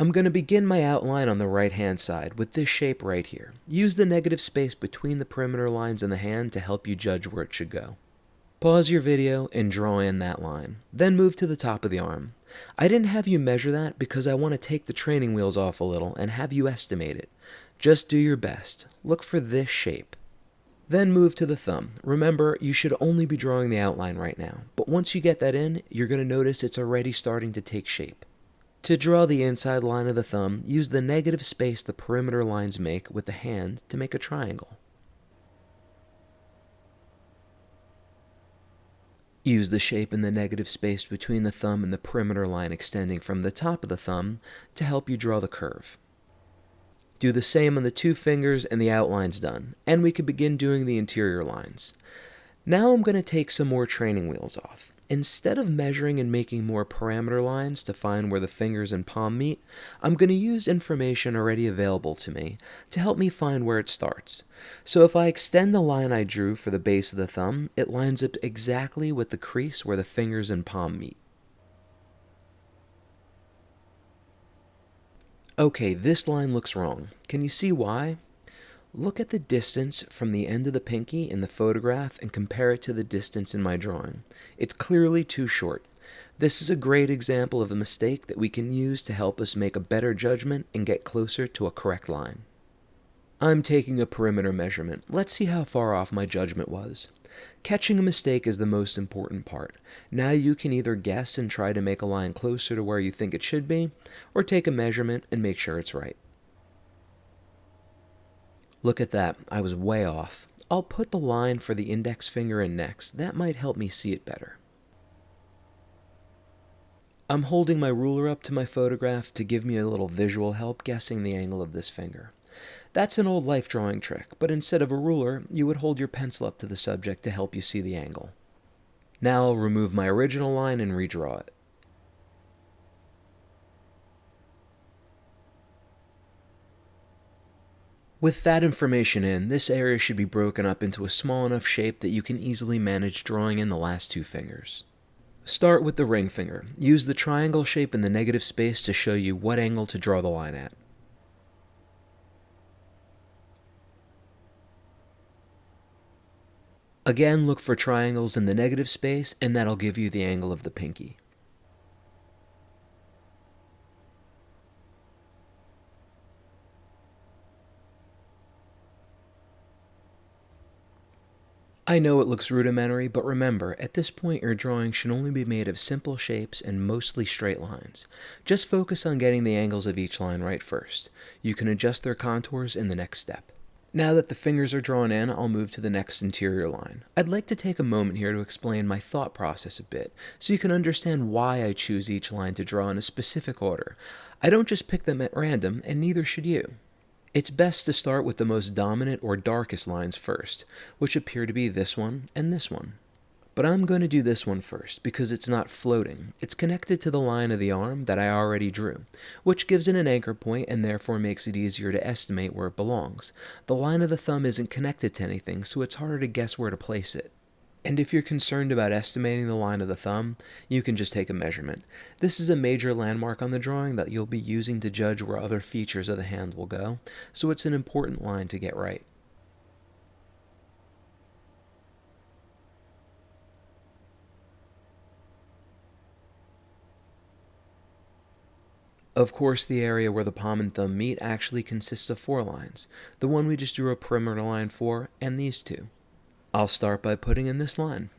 I'm going to begin my outline on the right hand side with this shape right here. Use the negative space between the perimeter lines and the hand to help you judge where it should go. Pause your video and draw in that line. Then move to the top of the arm. I didn't have you measure that because I want to take the training wheels off a little and have you estimate it. Just do your best. Look for this shape. Then move to the thumb. Remember, you should only be drawing the outline right now, but once you get that in, you're going to notice it's already starting to take shape. To draw the inside line of the thumb, use the negative space the perimeter lines make with the hand to make a triangle. Use the shape in the negative space between the thumb and the perimeter line extending from the top of the thumb to help you draw the curve. Do the same on the two fingers and the outline's done, and we can begin doing the interior lines. Now I'm going to take some more training wheels off. Instead of measuring and making more parameter lines to find where the fingers and palm meet, I'm going to use information already available to me to help me find where it starts. So if I extend the line I drew for the base of the thumb, it lines up exactly with the crease where the fingers and palm meet. Okay, this line looks wrong. Can you see why? Look at the distance from the end of the pinky in the photograph and compare it to the distance in my drawing. It's clearly too short. This is a great example of a mistake that we can use to help us make a better judgment and get closer to a correct line. I'm taking a perimeter measurement. Let's see how far off my judgment was. Catching a mistake is the most important part. Now you can either guess and try to make a line closer to where you think it should be, or take a measurement and make sure it's right. Look at that, I was way off. I'll put the line for the index finger in next. That might help me see it better. I'm holding my ruler up to my photograph to give me a little visual help guessing the angle of this finger. That's an old life drawing trick, but instead of a ruler, you would hold your pencil up to the subject to help you see the angle. Now I'll remove my original line and redraw it. With that information in, this area should be broken up into a small enough shape that you can easily manage drawing in the last two fingers. Start with the ring finger. Use the triangle shape in the negative space to show you what angle to draw the line at. Again, look for triangles in the negative space, and that'll give you the angle of the pinky. I know it looks rudimentary, but remember, at this point your drawing should only be made of simple shapes and mostly straight lines. Just focus on getting the angles of each line right first. You can adjust their contours in the next step. Now that the fingers are drawn in, I'll move to the next interior line. I'd like to take a moment here to explain my thought process a bit, so you can understand why I choose each line to draw in a specific order. I don't just pick them at random, and neither should you. It's best to start with the most dominant or darkest lines first, which appear to be this one and this one. But I'm going to do this one first because it's not floating. It's connected to the line of the arm that I already drew, which gives it an anchor point and therefore makes it easier to estimate where it belongs. The line of the thumb isn't connected to anything, so it's harder to guess where to place it. And if you're concerned about estimating the line of the thumb, you can just take a measurement. This is a major landmark on the drawing that you'll be using to judge where other features of the hand will go, so it's an important line to get right. Of course, the area where the palm and thumb meet actually consists of 4 lines, the one we just drew a perimeter line for, and these two. I'll start by putting in this line.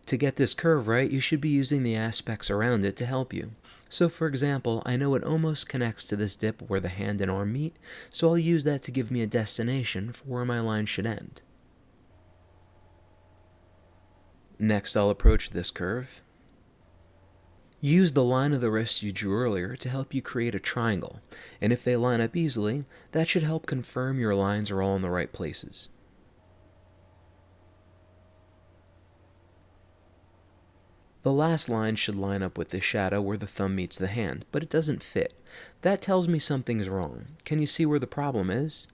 To get this curve right, you should be using the aspects around it to help you. So for example, I know it almost connects to this dip where the hand and arm meet, so I'll use that to give me a destination for where my line should end. Next, I'll approach this curve. Use the line of the wrist you drew earlier to help you create a triangle, and if they line up easily, that should help confirm your lines are all in the right places. The last line should line up with the shadow where the thumb meets the hand, but it doesn't fit. That tells me something's wrong. Can you see where the problem is?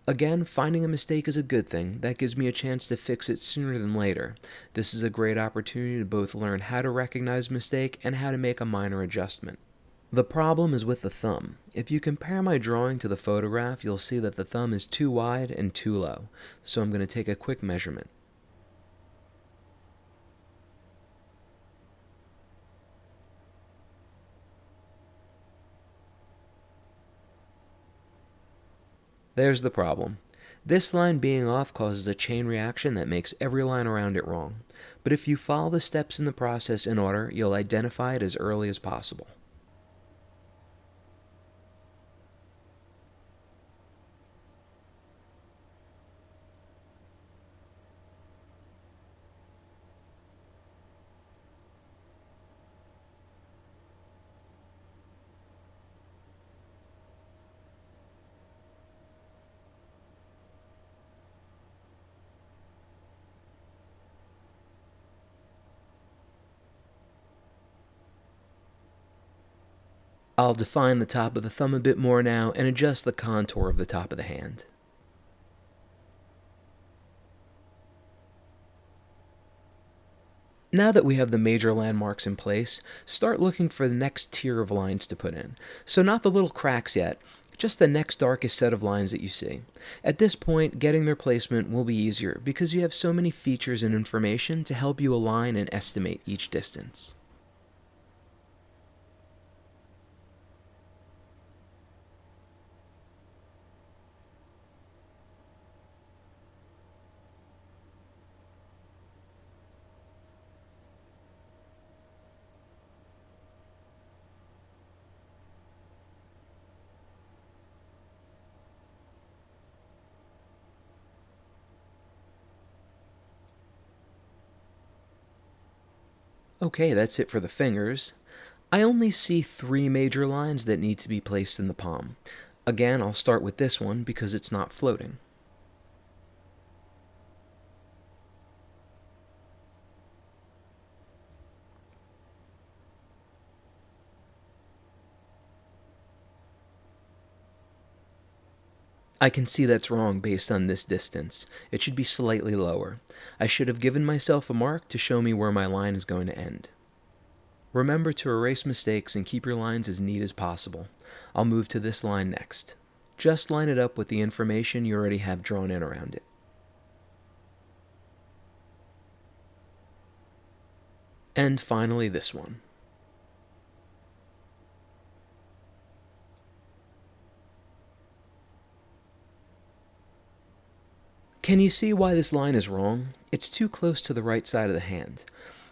Again, finding a mistake is a good thing. That gives me a chance to fix it sooner than later. This is a great opportunity to both learn how to recognize a mistake and how to make a minor adjustment. The problem is with the thumb. If you compare my drawing to the photograph, you'll see that the thumb is too wide and too low. So I'm going to take a quick measurement. There's the problem. This line being off causes a chain reaction that makes every line around it wrong. But if you follow the steps in the process in order, you'll identify it as early as possible. I'll define the top of the thumb a bit more now and adjust the contour of the top of the hand. Now that we have the major landmarks in place, start looking for the next tier of lines to put in. So not the little cracks yet, just the next darkest set of lines that you see. At this point, getting their placement will be easier because you have so many features and information to help you align and estimate each distance. Okay, that's it for the fingers. I only see 3 major lines that need to be placed in the palm. Again, I'll start with this one because it's not floating. I can see that's wrong based on this distance. It should be slightly lower. I should have given myself a mark to show me where my line is going to end. Remember to erase mistakes and keep your lines as neat as possible. I'll move to this line next. Just line it up with the information you already have drawn in around it. And finally this one. Can you see why this line is wrong? It's too close to the right side of the hand.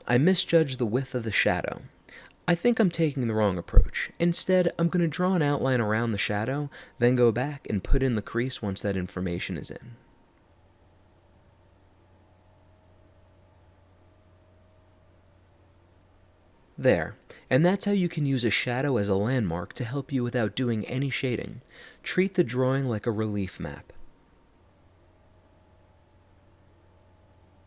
I misjudged the width of the shadow. I think I'm taking the wrong approach. Instead, I'm going to draw an outline around the shadow, then go back and put in the crease once that information is in. There, and that's how you can use a shadow as a landmark to help you without doing any shading. Treat the drawing like a relief map.